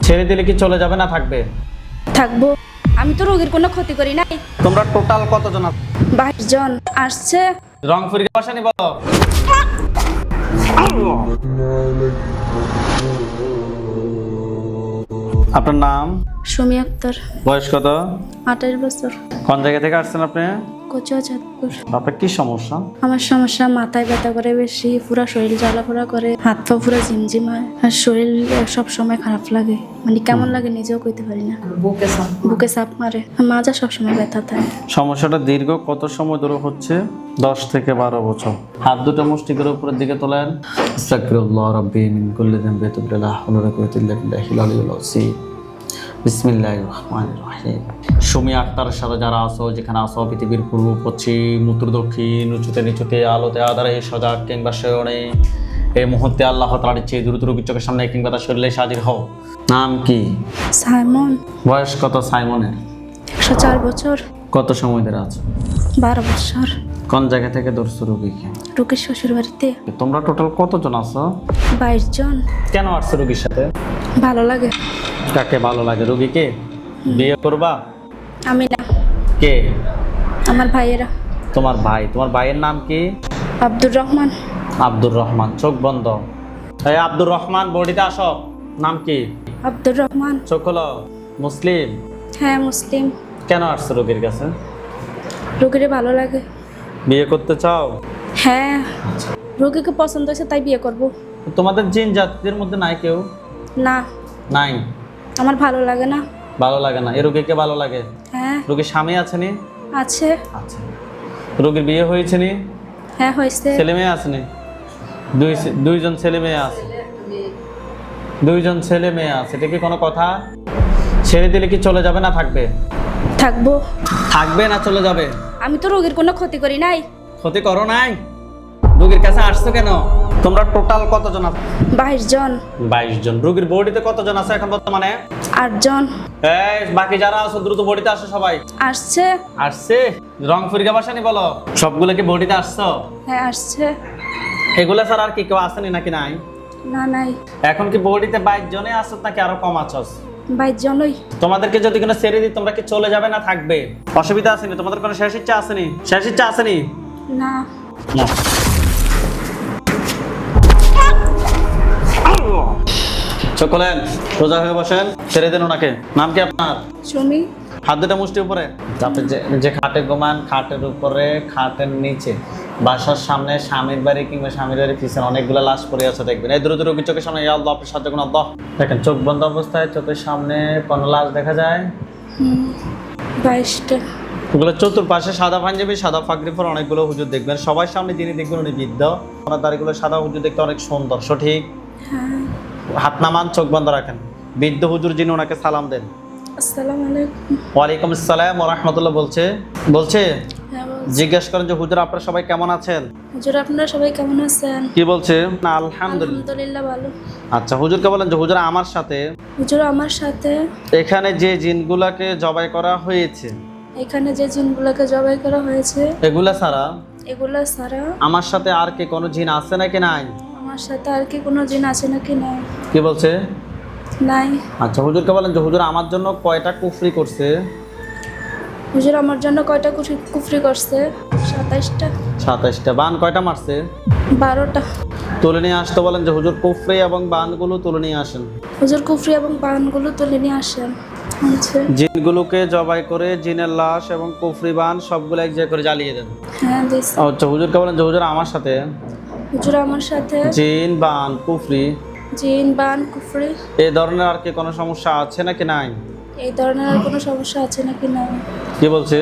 ছেড়ে দিলে কি চলে যাবে না থাকবে? থাকবো। আমি তো রোগীর কোনো ক্ষতি করি নাই। তোমরা টোটাল কতজন আছো? 22 জন আসছে। রংপুরের ভাষা নি বলো। আপনার নাম? সুমি আক্তার। বয়স কত? 28 বছর। কোন জায়গা থেকে আসছেন আপনি? কোচুয়াচাঁদপুর। আপনার কি সমস্যা? আমার সমস্যা মাথায় ব্যথা করে বেশি, পুরো শরীর জ্বালাপোড়া করে, হাত পা পুরো ঝিমঝিম হয়, আর শরীর সব সময় খারাপ লাগে, মানে কেমন লাগে নিজেও কইতে পারি না। বুকে চাপ মারে, মাজা সব সময় ব্যথা থাকে। সমস্যাটা দীর্ঘ কত সময় ধরে হচ্ছে? 10 থেকে 12 বছর। হাত দুটো মুষ্টি করে উপরের দিকে তোলেন। আস্তাগফিরুল্লাহ রাব্বি মিন কুল্লি যামবি ওয়া তুবু লা হাওলা ওয়া লা কুওয়াতা ইল্লা বিল্লাহিল আলিয়্যিল আযীম। বিসমিল্লাহির রহমানির রহিম। সুমি আক্তার সাথে যারা আছো, যেখানে আছো, পৃথিবীর পূর্ব পশ্চিম উত্তর দক্ষিণ, উঁচুতে নিচুতে, আলোতে আধারে, সজাগ কিংবা শয়নে, এই মুহূর্তে আল্লাহ তাআলার ইচ্ছে দ্রুত রোগীর চোখের সামনে কিংবা তার শরীরে হাজির হও। নাম কি? সাইমন। বয়স কত সাইমনের? 104 বছর। কত সময় ধরে আছো? 12 বছর। কোন জায়গা থেকে ধরছো রোগীকে? রোগীর শ্বশুর বাড়িতে। তোমরা টোটাল কতজন আছো? 22 জন। কেন আসছো রোগীর সাথে? ভালো লাগে। কাকে ভালো লাগে? রোগীকে? বিয়ে করবা? আমি না, কে? আমার ভাইয়েরা। তোমার ভাই? তোমার ভাইয়ের নাম কি? আব্দুর রহমান। আব্দুর রহমান। চোখ বন্ধ। এই আব্দুর রহমান, বডিতে আসো। নাম কি? আব্দুর রহমান। চোখ খোলো। মুসলিম? হ্যাঁ মুসলিম। কেন আসছো রোগীর কাছে? রোগীরে ভালো লাগে। বিয়ে করতে চাও? হ্যাঁ, রোগীকে পছন্দ হয়েছে তাই বিয়ে করব। তোমাদের জিন জাতিদের মধ্যে নাই কেউ? না, নাই। আমার ভালো লাগে না। ভালো লাগে না? এই রোগীকে ভালো লাগে? হ্যাঁ রোগীর স্বামী আছেনি? আছে। আচ্ছা। রোগীর বিয়ে হয়েছে নি? হ্যাঁ হয়েছে। ছেলে মেয়ে আসেনি? দুইজন ছেলে মেয়ে আছে। দুইজন ছেলে মেয়ে আছে, এটা কি কোনো কথা? ছেড়ে দিলে কি চলে যাবে না থাকবে? থাকবো। থাকবে না চলে যাবে? আমি তো রোগীর কোনো ক্ষতি করি নাই। ক্ষতি করো নাই? রোগীর কাছে আসছো কেন? তোমরা টোটাল কতজন আছো? 22 জন। 22 জন। রোগীর বডিতে কতজন আছে এখন বর্তমানে? 8 জন। এই বাকি যারা আছো দ্রুত বডিতে আসো সবাই। আসছে। আসছে? রংপুরি ভাষা নি বলো। সবগুলো কি বডিতে আসছো? হ্যাঁ আসছে। এগুলা স্যার আর কি কেউ আসেনি নাকি নাই? না নাই। এখন কি বডিতে 22 জনে আছো নাকি আরো কম আছো? 22 জনই। তোমাদেরকে যদি কোনো ছেড়ে দিই তোমরা কি চলে যাবে না থাকবে? অসুবিধা আসেনি? তোমাদের কোনো শেষ ইচ্ছা আসেনি? শেষ ইচ্ছা আসেনি? না। না। চকলেন সোজা হয়ে বসেন, ছেড়ে দেন ওনাকে। নাম কি আপনার? সুমি। হাত দুটা মুষ্টি উপরে। আপনি যে খাটে ঘুমান, খাটের উপরে, খাটের নিচে, বাসার সামনে, স্বামীর বাড়ি কিংবা স্বামীর বাড়ির পিছনে অনেকগুলো লাশ পড়ে আছে দেখবেন। এই দ্রুত রোগীর চোখের সামনে ইয়া আল্লাহ আপনি সাহায্য করুন আল্লাহ। দেখেন চোখ বন্ধ অবস্থায় চোখের সামনে কোনো লাশ দেখা যায়? 22টা। ওগুলো চতুর্পাশে সাদা পাঞ্জাবি, সাদা পাগড়ি পরে অনেকগুলো হুজুর দেখবেন। সবার সামনে যিনি দেখবেন উনি বৃদ্ধ। ওনার দাড়িগুলো সাদা, হুজুর দেখতে অনেক সুন্দর। সঠিক? হ্যাঁ। হাত নামান, চোখ বন্ধ রাখেন। বৃদ্ধ হুজুর যিনি ওনাকে সালাম দেন। আসসালামু আলাইকুম। ওয়ালাইকুম আসসালাম ওয়া রাহমাতুল্লাহ। বলছে হ্যাঁ জিজ্ঞেস করেন যে হুজুর আপনারা সবাই কেমন আছেন? হুজুর আপনারা সবাই কেমন আছেন? কি বলছে? না আলহামদুলিল্লাহ। আলহামদুলিল্লাহ ভালো। আচ্ছা, হুজুরকে বলেন যে হুজুর আমার সাথে হুজুর আমার সাথে এখানে যে জিনগুলাকে জবাই করা হয়েছে, এখানে যে জিনগুলোকে জবাই করা হয়েছে এগুলা ছাড়া এগুলা ছাড়া আমার সাথে আর কি কোনো জিন আছে নাকি নাই? আমার সাথে আর কি কোনো জিন আছে নাকি? নাই। কি বলছে? নাই। আচ্ছা, হুজুরকে বলেন যে হুজুর আমার জন্য কয়টা কুফরি করছে? হুজুর আমার জন্য কয়টা কুফরি করছে? 27টা। 27টা। বান কয়টা মারছে? 12টা। তুলে নিয়ে আসতে বলেন যে হুজুর কুফরি এবং বানগুলো তুলে নিয়ে আসেন। হুজুর কুফরি এবং বানগুলো তুলে নিয়ে আসেন। আচ্ছা। জিনগুলোকে জবাই করে জিনের লাশ এবং কুফরি বান সবগুলো এক জায়গায় করে জ্বালিয়ে দেন। হ্যাঁ দিস। আচ্ছা, হুজুরকে বলেন যে হুজুর আমার সাথে হুজুর আমার সাথে জিন বান কুফরি জিন বান কুফরি এই ধরনের আর কি কোনো সমস্যা আছে নাকি নাই? এই ধরনের আর কোনো সমস্যা আছে নাকি? নাই। কি বলছে?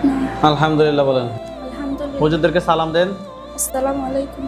না। আলহামদুলিল্লাহ বলেন। আলহামদুলিল্লাহ। হুজুরদেরকে সালাম দেন। আসসালামু আলাইকুম।